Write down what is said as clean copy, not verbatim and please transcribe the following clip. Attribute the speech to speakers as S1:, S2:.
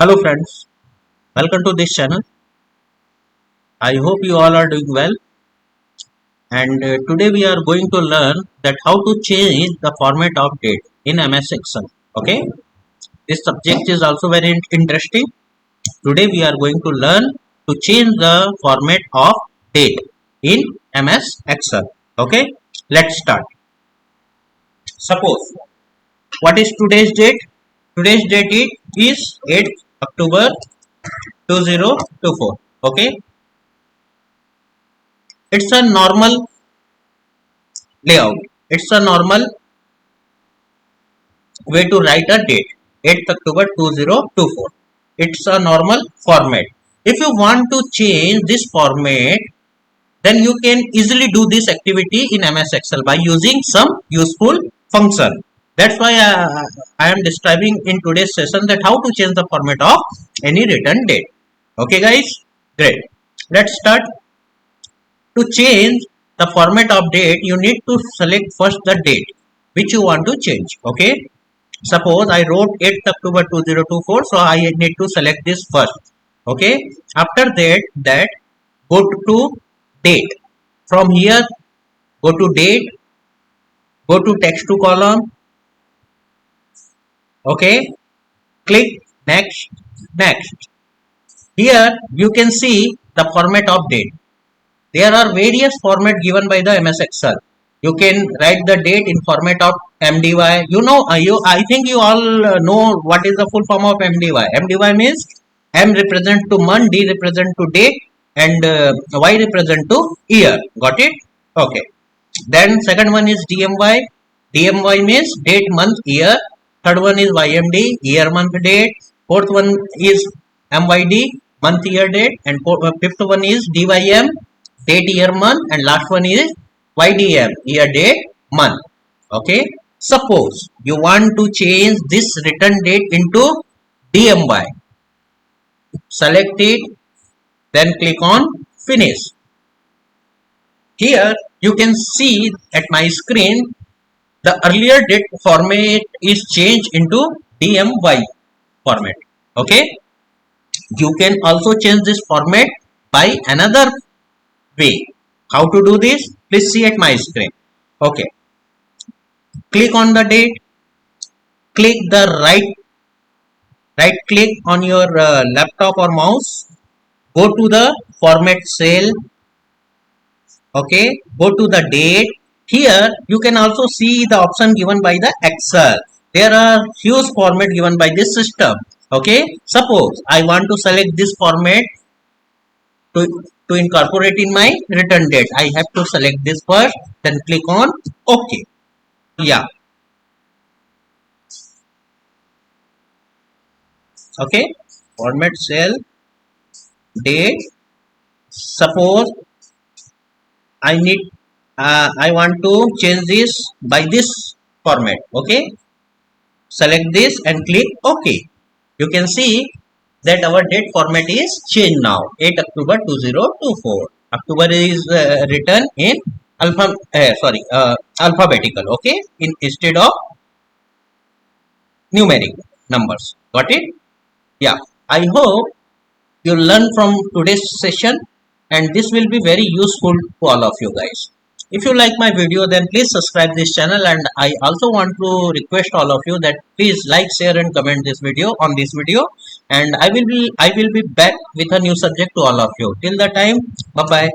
S1: Hello friends, welcome to this channel. I hope you all are doing well, and today we are going to learn that how to change the format of date in MS Excel. Okay, this subject is also very interesting. Today we are going to learn to change the format of date in MS Excel. Okay, let's start. Suppose what is today's date? Today's date is 8th October 2024. Okay, it's a normal layout. It's a normal way to write a date, 8th October 2024. It's a normal format. If you want to change this format, then you can easily do this activity in MS Excel by using some useful function. That's why I am describing in today's session that how to change the format of any written date. Okay guys, great. Let's start. To change the format of date, you need to select first the date which you want to change. Okay, suppose I wrote 8th October 2024, so I need to select this first. Okay, after that go to date. From here go to date, go to text to column. Okay, click next. Here you can see the format of date. There are various formats given by the MS Excel. You can write the date in format of MDY. I think you all know what is the full form of MDY. MDY means M represent to month, D represent to date, and Y represent to year. Got it? Okay. Then second one is DMY. DMY means date, month, year. Third one is YMD, year, month, date. Fourth one is MYD, month, year, date, and fifth one is DYM, date, year, month, and last one is YDM, year, date, month. Okay, suppose you want to change this written date into DMY. Select it, then click on finish. Here you can see at my screen the earlier date format is changed into DMY format. Okay, you can also change this format by another way. How to do this? Please see at my screen. Okay, click on the date, click the right click on your laptop or mouse, go to the format cell. Okay, go to the date. Here you can also see the option given by the Excel. There are huge format given by this system. Okay, suppose I want to select this format to incorporate in my return date. I have to select this first, then click on OK. Yeah. Okay, format cell, date. Suppose I want to change this by this format. Okay, select this and click OK. You can see that our date format is changed now. 8 October 2024. October is written in alphabetical. Okay, instead of numeric numbers. Got it? Yeah. I hope you learn from today's session, and this will be very useful to all of you guys. If you like my video, then please subscribe this channel, and I also want to request all of you that please like, share and comment this video on this video, and I will be back with a new subject to all of you. Till the time, bye bye.